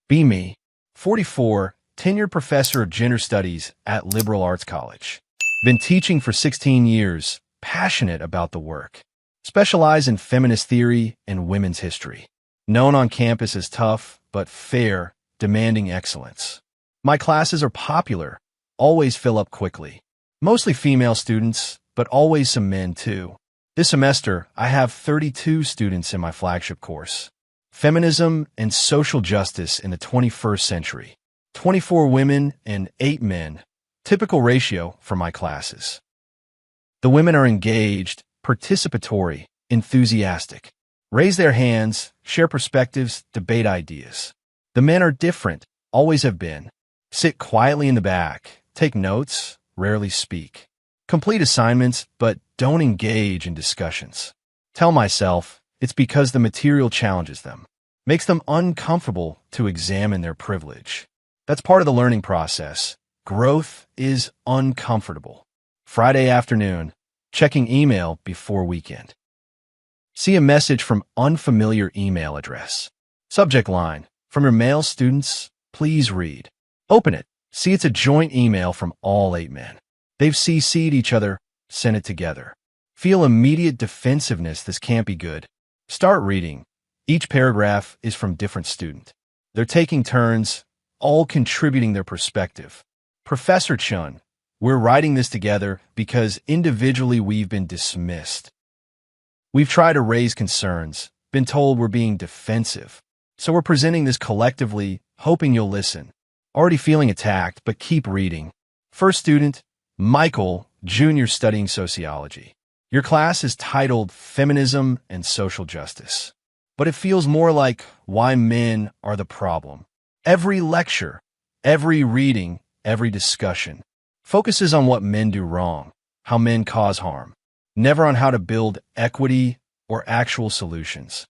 Be me, 44, tenured professor of gender studies at Liberal Arts College. Been teaching for 16 years, passionate about the work. Specialize in feminist theory and women's history. Known on campus as tough, but fair, demanding excellence. My classes are popular, always fill up quickly. Mostly female students, but always some men too. This semester, I have 32 students in my flagship course. Feminism and Social Justice in the 21st Century. 24 women and 8 men, typical ratio for my classes. The women are engaged, participatory, enthusiastic. Raise their hands, share perspectives, debate ideas. The men are different, always have been. Sit quietly in the back, take notes, rarely speak. Complete assignments, but don't engage in discussions. Tell myself it's because the material challenges them, makes them uncomfortable to examine their privilege. That's part of the learning process. Growth is uncomfortable. Friday afternoon, checking email before weekend. See a message from unfamiliar email address. Subject line, from your male students, please read. Open it. See it's a joint email from all 8 men. They've CC'd each other, sent it together. Feel immediate defensiveness, this can't be good. Start reading. Each paragraph is from different student. They're taking turns, all contributing their perspective. Professor Chun, we're writing this together because individually we've been dismissed. We've tried to raise concerns, been told we're being defensive. So we're presenting this collectively, hoping you'll listen. Already feeling attacked, but keep reading. First student, Michael, junior studying sociology. Your class is titled Feminism and Social Justice. But it feels more like why men are the problem. Every lecture, every reading, every discussion focuses on what men do wrong, how men cause harm, never on how to build equity or actual solutions.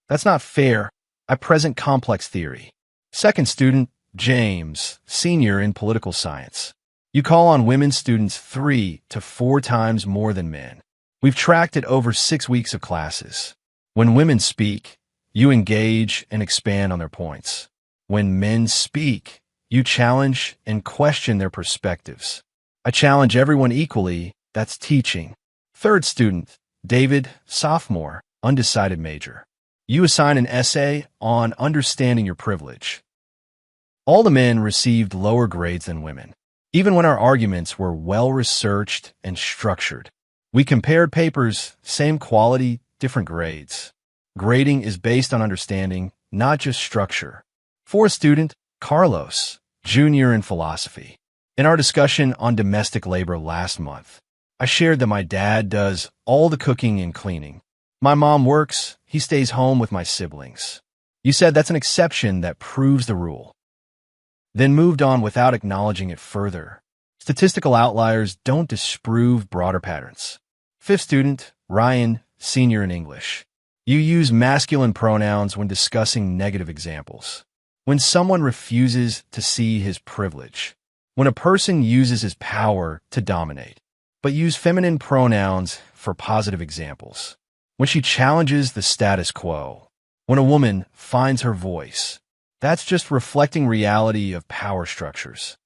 That's not fair. I present complex theory. Second student, James, senior in political science. You call on women students 3 to 4 times more than men. We've tracked it over 6 weeks of classes. When women speak, you engage and expand on their points. When men speak, you challenge and question their perspectives. I challenge everyone equally, that's teaching. Third student, David, sophomore, undecided major. You assign an essay on understanding your privilege. All the men received lower grades than women, even when our arguments were well-researched and structured. We compared papers, same quality, different grades. Grading is based on understanding, not just structure. Fourth student, Carlos, junior in philosophy. In our discussion on domestic labor last month, I shared that my dad does all the cooking and cleaning. My mom works, he stays home with my siblings. You said that's an exception that proves the rule. Then moved on without acknowledging it further. Statistical outliers don't disprove broader patterns. Fifth student, Ryan, senior in English. You use masculine pronouns when discussing negative examples. When someone refuses to see his privilege. When a person uses his power to dominate. But use feminine pronouns for positive examples. When she challenges the status quo. When a woman finds her voice. That's just reflecting reality of power structures.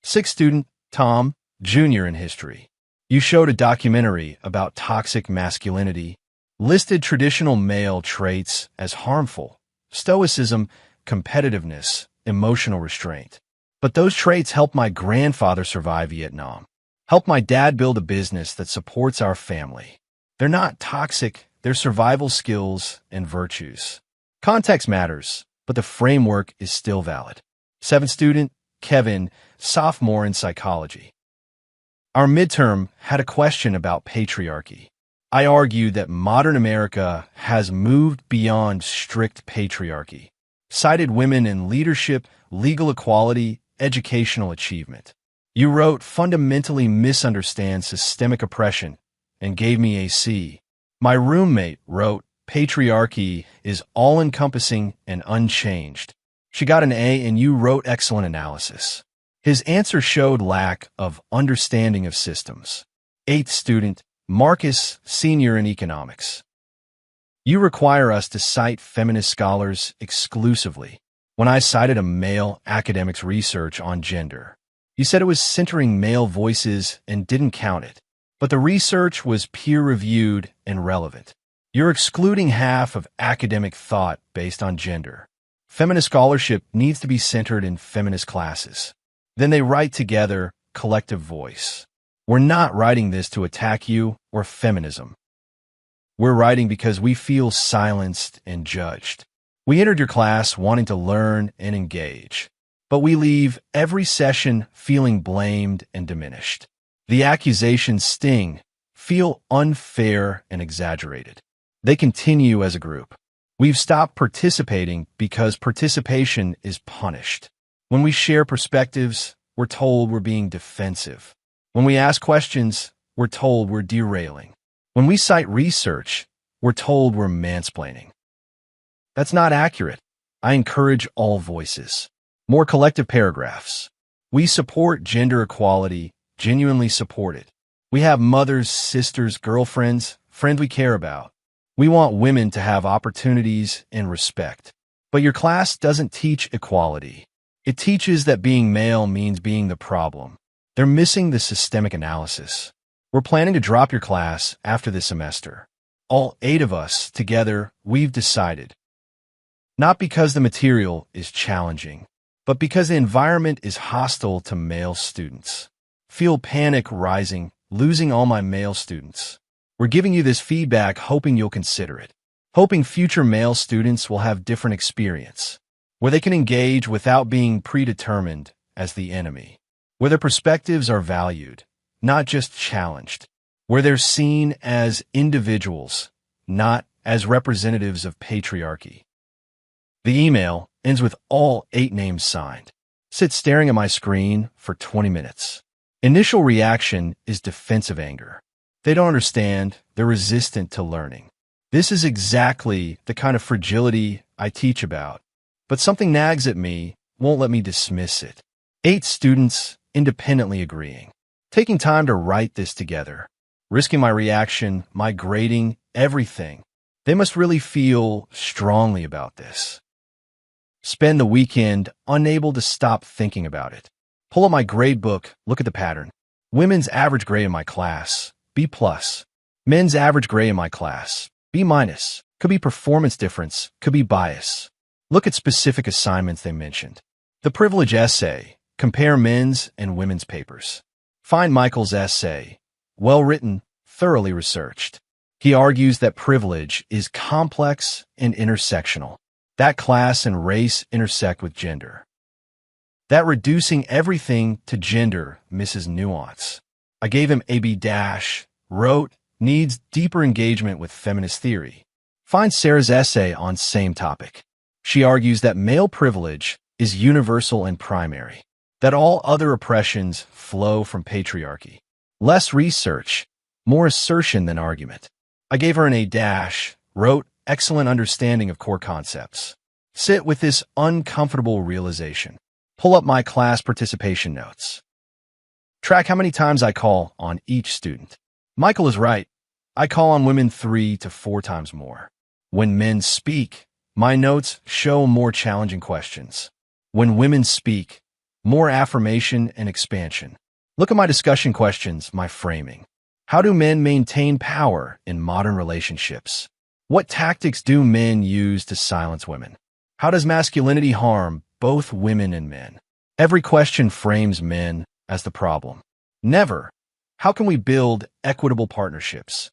Sixth student, Tom, junior in history. You showed a documentary about toxic masculinity, listed traditional male traits as harmful, stoicism, competitiveness, emotional restraint. But those traits helped my grandfather survive Vietnam, helped my dad build a business that supports our family. They're not toxic, they're survival skills and virtues. Context matters, but the framework is still valid. Seventh student, Kevin, sophomore in psychology. Our midterm had a question about patriarchy. I argued that modern America has moved beyond strict patriarchy, cited women in leadership, legal equality, educational achievement. You wrote fundamentally misunderstand systemic oppression and gave me a C. My roommate wrote patriarchy is all-encompassing and unchanged. She got an A and you wrote excellent analysis. His answer showed lack of understanding of systems. Eighth student, Marcus, senior in economics. You require us to cite feminist scholars exclusively. when I cited a male academic's research on gender. You said it was centering male voices and didn't count it, but the research was peer-reviewed and relevant. You're excluding half of academic thought based on gender. Feminist scholarship needs to be centered in feminist classes. Then they write together, collective voice. We're not writing this to attack you or feminism. We're writing because we feel silenced and judged. We entered your class wanting to learn and engage, but we leave every session feeling blamed and diminished. The accusations sting, feel unfair and exaggerated. They continue as a group. We've stopped participating because participation is punished. When we share perspectives, we're told we're being defensive. When we ask questions, we're told we're derailing. When we cite research, we're told we're mansplaining. That's not accurate. I encourage all voices. More collective paragraphs. We support gender equality, genuinely support it. We have mothers, sisters, girlfriends, friends we care about. We want women to have opportunities and respect. But your class doesn't teach equality. It teaches that being male means being the problem. They're missing the systemic analysis. We're planning to drop your class after this semester. All 8 of us, together, we've decided. Not because the material is challenging, but because the environment is hostile to male students. Feel panic rising, losing all my male students. We're giving you this feedback hoping you'll consider it. Hoping future male students will have different experience, where they can engage without being predetermined as the enemy, where their perspectives are valued, not just challenged, where they're seen as individuals, not as representatives of patriarchy. The email ends with all 8 names signed. Sit staring at my screen for 20 minutes. Initial reaction is defensive anger. They don't understand, they're resistant to learning. This is exactly the kind of fragility I teach about, but something nags at me, won't let me dismiss it. 8 students independently agreeing. Taking time to write this together. Risking my reaction, my grading, everything. They must really feel strongly about this. Spend the weekend unable to stop thinking about it. Pull up my grade book, look at the pattern. Women's average grade in my class, B+. Men's average grade in my class, B-. Could be performance difference, could be bias. Look at specific assignments they mentioned. The privilege essay, compare men's and women's papers. Find Michael's essay, well-written, thoroughly researched. He argues that privilege is complex and intersectional. That class and race intersect with gender. That reducing everything to gender misses nuance. I gave him AB-, wrote, needs deeper engagement with feminist theory. Find Sarah's essay on same topic. She argues that male privilege is universal and primary, that all other oppressions flow from patriarchy. Less research, more assertion than argument. I gave her an A-, wrote, excellent understanding of core concepts. Sit with this uncomfortable realization. Pull up my class participation notes. Track how many times I call on each student. Michael is right. I call on women 3 to 4 times more. When men speak, my notes show more challenging questions. When women speak, more affirmation and expansion. Look at my discussion questions, my framing. How do men maintain power in modern relationships? What tactics do men use to silence women? How does masculinity harm both women and men? Every question frames men as the problem. Never, how can we build equitable partnerships?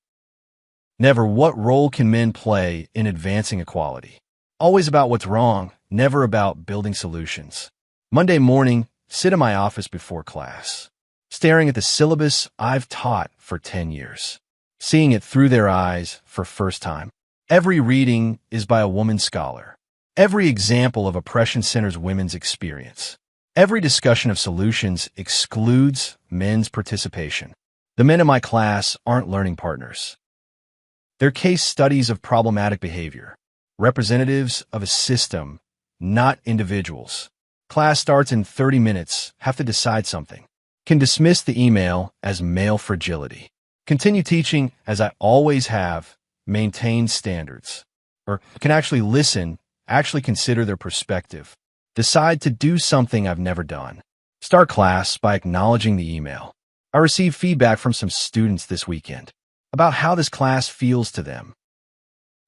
Never, what role can men play in advancing equality? Always about what's wrong, never about building solutions. Monday morning, sit in my office before class, staring at the syllabus I've taught for 10 years, seeing it through their eyes for first time. Every reading is by a woman scholar. Every example of oppression centers women's experience. Every discussion of solutions excludes men's participation. The men in my class aren't learning partners. They're case studies of problematic behavior, representatives of a system, not individuals. Class starts in 30 minutes, have to decide something. Can dismiss the email as male fragility. Continue teaching as I always have, maintain standards. Or can actually listen, actually consider their perspective. Decide to do something I've never done. Start class by acknowledging the email. I received feedback from some students this weekend about how this class feels to them.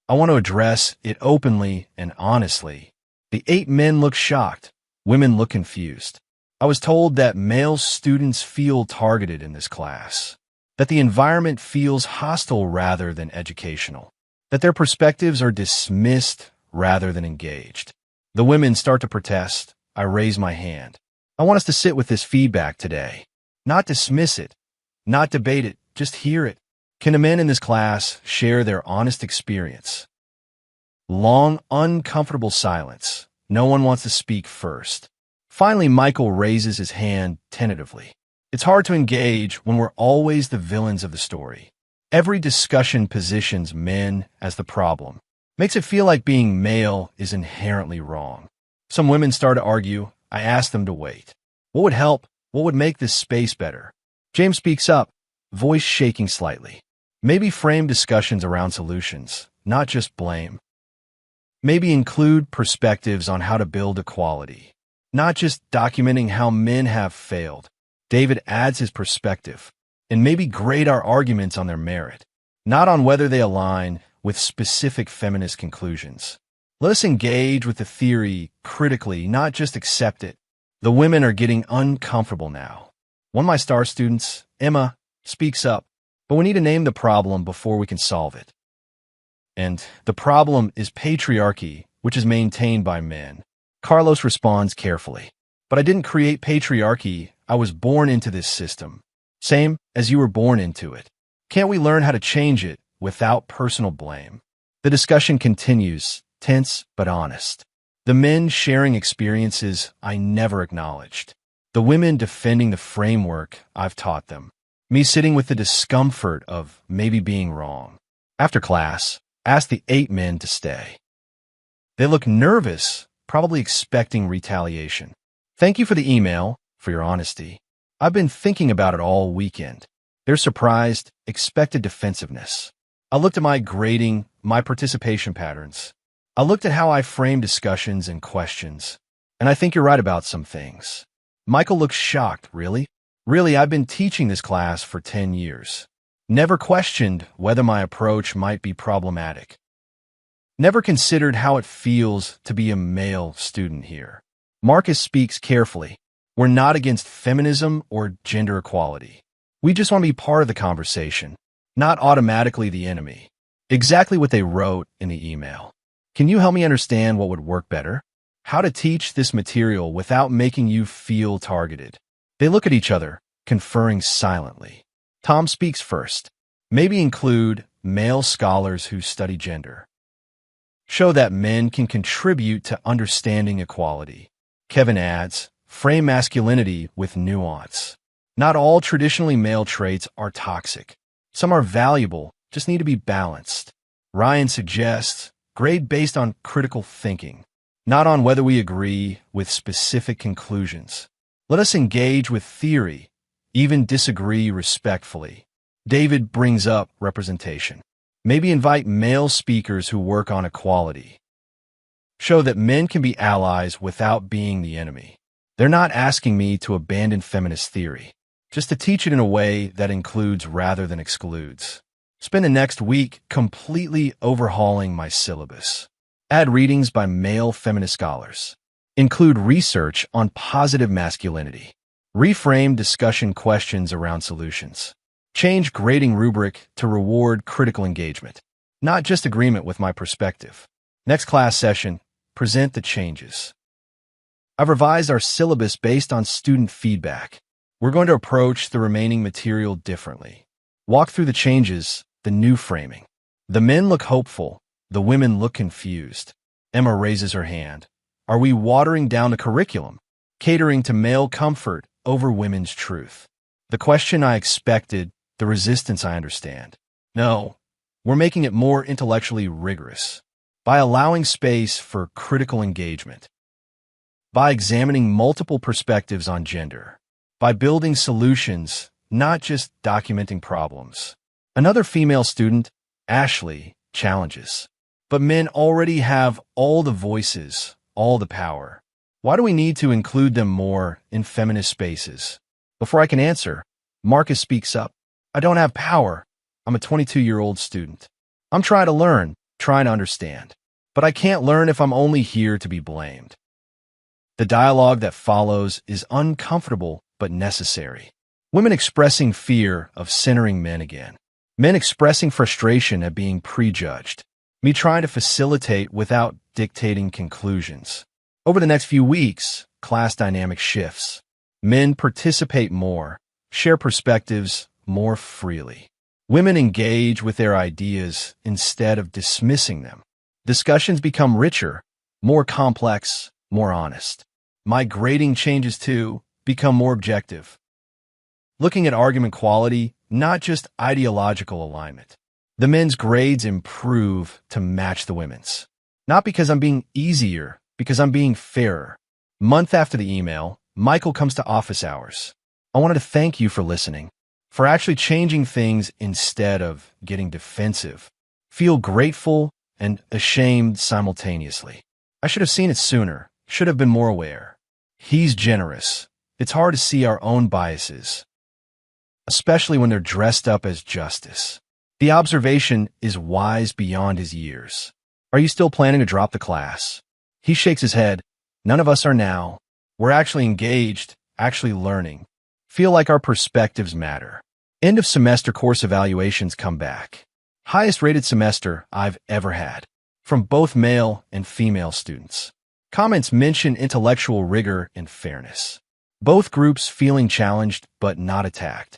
I want to address it openly and honestly. The 8 men look shocked. Women look confused. I was told that male students feel targeted in this class, that the environment feels hostile rather than educational, that their perspectives are dismissed rather than engaged. The women start to protest. I raise my hand. I want us to sit with this feedback today. Not dismiss it, not debate it, just hear it. Can the men in this class share their honest experience? Long, uncomfortable silence. No one wants to speak first. Finally, Michael raises his hand tentatively. It's hard to engage when we're always the villains of the story. Every discussion positions men as the problem. Makes it feel like being male is inherently wrong. Some women start to argue. I ask them to wait. What would help? What would make this space better? James speaks up, voice shaking slightly. Maybe frame discussions around solutions, not just blame. Maybe include perspectives on how to build equality, not just documenting how men have failed. David adds his perspective, and maybe grade our arguments on their merit, not on whether they align with specific feminist conclusions. Let us engage with the theory critically, not just accept it. The women are getting uncomfortable now. One of my star students, Emma, speaks up, but we need to name the problem before we can solve it. And the problem is patriarchy, which is maintained by men. Carlos responds carefully. But I didn't create patriarchy. I was born into this system. Same as you were born into it. Can't we learn how to change it without personal blame? The discussion continues, tense but honest. The men sharing experiences I never acknowledged. The women defending the framework I've taught them. Me sitting with the discomfort of maybe being wrong. After class, ask the 8 men to stay. They look nervous, probably expecting retaliation. Thank you for the email, for your honesty. I've been thinking about it all weekend. They're surprised, expected defensiveness. I looked at my grading, my participation patterns. I looked at how I frame discussions and questions, and I think you're right about some things. Michael looks shocked. Really? Really, I've been teaching this class for 10 years. Never questioned whether my approach might be problematic. Never considered how it feels to be a male student here. Marcus speaks carefully. We're not against feminism or gender equality. We just want to be part of the conversation, not automatically the enemy. Exactly what they wrote in the email. Can you help me understand what would work better? How to teach this material without making you feel targeted. They look at each other, conferring silently. Tom speaks first. Maybe include male scholars who study gender. Show that men can contribute to understanding equality. Kevin adds, frame masculinity with nuance. Not all traditionally male traits are toxic. Some are valuable, just need to be balanced. Ryan suggests, grade based on critical thinking, not on whether we agree with specific conclusions. Let us engage with theory, even disagree respectfully. David brings up representation. Maybe invite male speakers who work on equality. Show that men can be allies without being the enemy. They're not asking me to abandon feminist theory, just to teach it in a way that includes rather than excludes. Spend the next week completely overhauling my syllabus. Add readings by male feminist scholars. Include research on positive masculinity. Reframe discussion questions around solutions. Change grading rubric to reward critical engagement, not just agreement with my perspective. Next class session, present the changes. I've revised our syllabus based on student feedback. We're going to approach the remaining material differently. Walk through the changes, the new framing. The men look hopeful. The women look confused. Emma raises her hand. Are we watering down the curriculum, catering to male comfort over women's truth? The question I expected, the resistance I understand. No, we're making it more intellectually rigorous by allowing space for critical engagement, by examining multiple perspectives on gender, by building solutions, not just documenting problems. Another female student, Ashley, challenges. But men already have all the voices, all the power. Why do we need to include them more in feminist spaces? Before I can answer, Marcus speaks up. I don't have power. I'm a 22-year-old student. I'm trying to learn, trying to understand. But I can't learn if I'm only here to be blamed. The dialogue that follows is uncomfortable but necessary. Women expressing fear of centering men again. Men expressing frustration at being prejudged. Me trying to facilitate without dictating conclusions. Over the next few weeks, class dynamic shifts. Men participate more, share perspectives more freely. Women engage with their ideas instead of dismissing them. Discussions become richer, more complex, more honest. My grading changes too, become more objective. Looking at argument quality, not just ideological alignment. The men's grades improve to match the women's. Not because I'm being easier, because I'm being fairer. Month after the email, Michael comes to office hours. I wanted to thank you for listening, for actually changing things instead of getting defensive. Feel grateful and ashamed simultaneously. I should have seen it sooner, should have been more aware. He's generous. It's hard to see our own biases, especially when they're dressed up as justice. The observation is wise beyond his years. Are you still planning to drop the class? He shakes his head. None of us are now. We're actually engaged, actually learning. Feel like our perspectives matter. End of semester course evaluations come back. Highest rated semester I've ever had, from both male and female students. Comments mention intellectual rigor and fairness. Both groups feeling challenged but not attacked.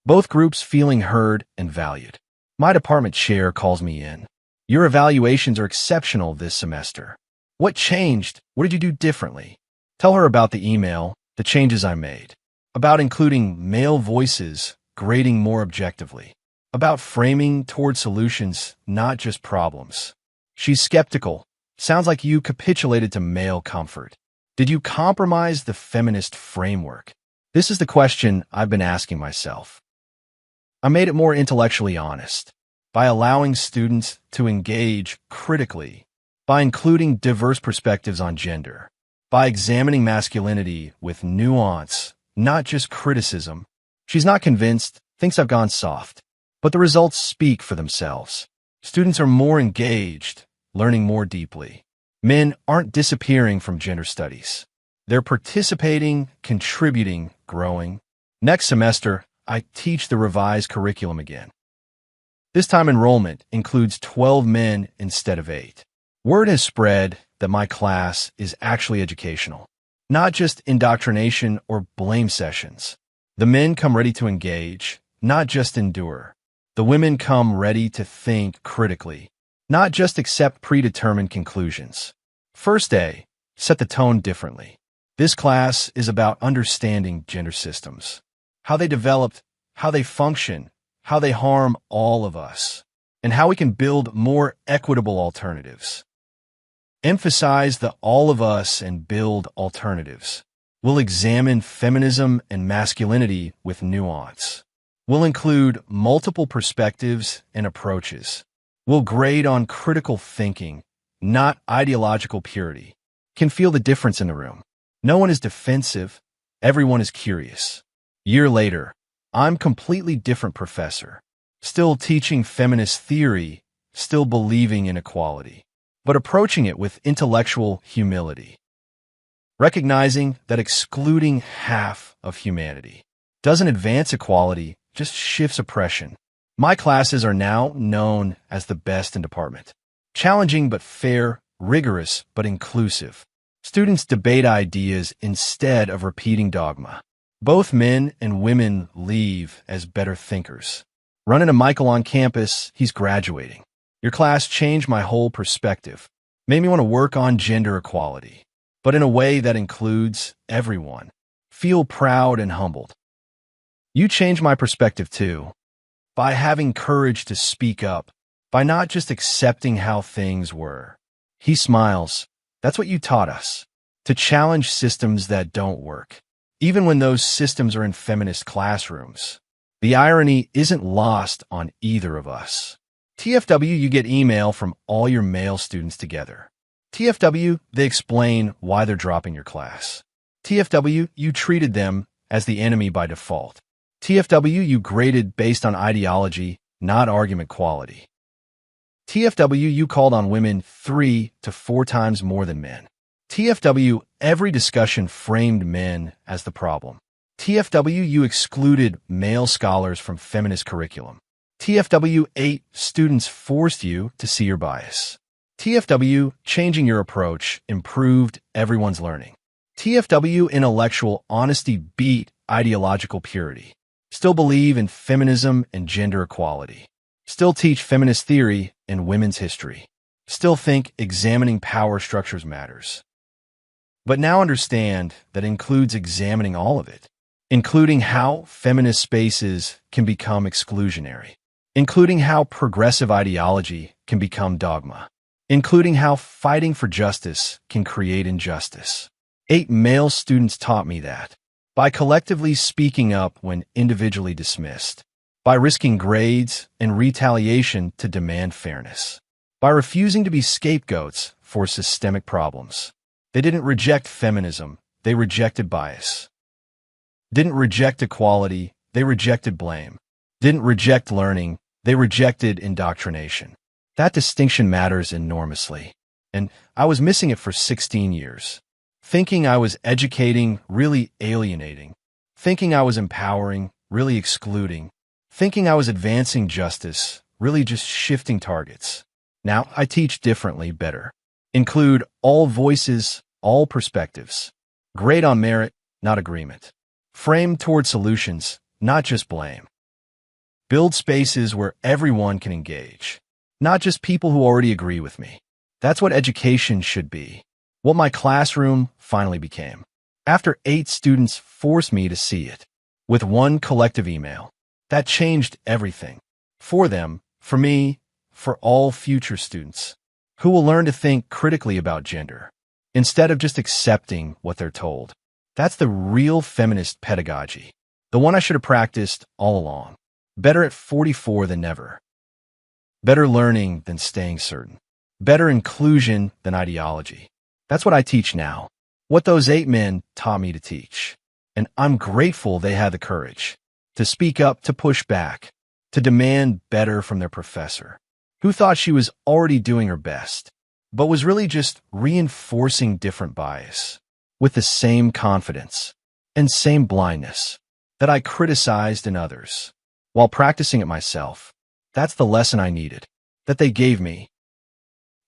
Both groups feeling heard and valued. My department chair calls me in. Your evaluations are exceptional this semester. What changed? What did you do differently? Tell her about the email, the changes I made. About including male voices, grading more objectively. About framing toward solutions, not just problems. She's skeptical. Sounds like you capitulated to male comfort. Did you compromise the feminist framework? This is the question I've been asking myself. I made it more intellectually honest by allowing students to engage critically, by including diverse perspectives on gender, by examining masculinity with nuance, not just criticism. She's not convinced, thinks I've gone soft, but the results speak for themselves. Students are more engaged, learning more deeply. Men aren't disappearing from gender studies. They're participating, contributing, growing. Next semester, I teach the revised curriculum again. This time enrollment includes 12 men instead of 8. Word has spread that my class is actually educational, not just indoctrination or blame sessions. The men come ready to engage, not just endure. The women come ready to think critically, not just accept predetermined conclusions. First day, set the tone differently. This class is about understanding gender systems, how they developed, how they function, how they harm all of us, and how we can build more equitable alternatives. Emphasize the all of us and build alternatives. We'll examine feminism and masculinity with nuance. We'll include multiple perspectives and approaches. We'll grade on critical thinking, not ideological purity. Can feel the difference in the room. No one is defensive. Everyone is curious. Year later, I'm completely different professor. Still teaching feminist theory, still believing in equality, but approaching it with intellectual humility. Recognizing that excluding half of humanity doesn't advance equality, just shifts oppression. My classes are now known as the best in department. Challenging but fair, rigorous but inclusive. Students debate ideas instead of repeating dogma. Both men and women leave as better thinkers. Run into Michael on campus, he's graduating. Your class changed my whole perspective. Made me want to work on gender equality, but in a way that includes everyone. Feel proud and humbled. You changed my perspective too, by having courage to speak up, by not just accepting how things were. He smiles. That's what you taught us, to challenge systems that don't work, even when those systems are in feminist classrooms. The irony isn't lost on either of us. TFW, you get email from all your male students together. TFW, they explain why they're dropping your class. TFW, you treated them as the enemy by default. TFW, you graded based on ideology, not argument quality. TFW, you called on women 3 to 4 times more than men. TFW, every discussion framed men as the problem. TFW, you excluded male scholars from feminist curriculum. TFW, 8 students forced you to see your bias. TFW, changing your approach improved everyone's learning. TFW, intellectual honesty beat ideological purity. Still believe in feminism and gender equality. Still teach feminist theory and women's history. Still think examining power structures matters. But now understand that includes examining all of it, including how feminist spaces can become exclusionary, including how progressive ideology can become dogma, including how fighting for justice can create injustice. 8 male students taught me that. By collectively speaking up when individually dismissed. By risking grades and retaliation to demand fairness. By refusing to be scapegoats for systemic problems. They didn't reject feminism, they rejected bias. Didn't reject equality, they rejected blame. Didn't reject learning, they rejected indoctrination. That distinction matters enormously. And I was missing it for 16 years. Thinking I was educating, really alienating. Thinking I was empowering, really excluding. Thinking I was advancing justice, really just shifting targets. Now I teach differently, better. Include all voices, all perspectives. Grade on merit, not agreement. Frame toward solutions, not just blame. Build spaces where everyone can engage. Not just people who already agree with me. That's what education should be. What my classroom finally became. After 8 students forced me to see it. With one collective email. That changed everything. For them, for me, for all future students. Who will learn to think critically about gender. Instead of just accepting what they're told. That's the real feminist pedagogy. The one I should have practiced all along. Better at 44 than never. Better learning than staying certain. Better inclusion than ideology. That's what I teach now. What those 8 men taught me to teach. And I'm grateful they had the courage to speak up, to push back, to demand better from their professor, who thought she was already doing her best, but was really just reinforcing different bias with the same confidence and same blindness that I criticized in others while practicing it myself. That's the lesson I needed, that they gave me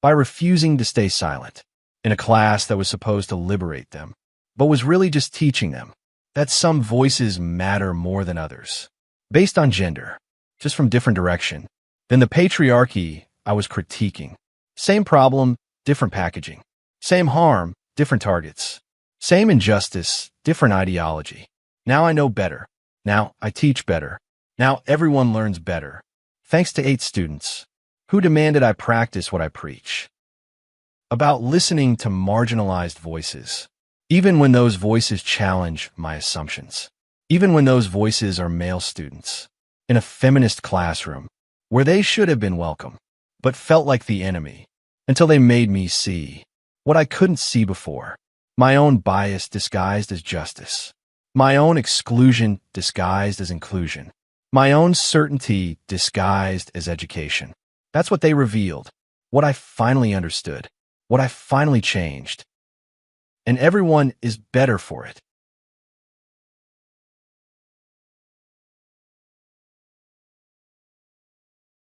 by refusing to stay silent. In a class that was supposed to liberate them, but was really just teaching them that some voices matter more than others, based on gender, just from different direction, than the patriarchy I was critiquing. Same problem, different packaging. Same harm, different targets. Same injustice, different ideology. Now I know better. Now I teach better. Now everyone learns better. Thanks to 8 students who demanded I practice what I preach. About listening to marginalized voices, even when those voices challenge my assumptions, even when those voices are male students, in a feminist classroom, where they should have been welcome, but felt like the enemy, until they made me see what I couldn't see before, my own bias disguised as justice, my own exclusion disguised as inclusion, my own certainty disguised as education. That's what they revealed, what I finally understood. What I finally changed. And everyone is better for it.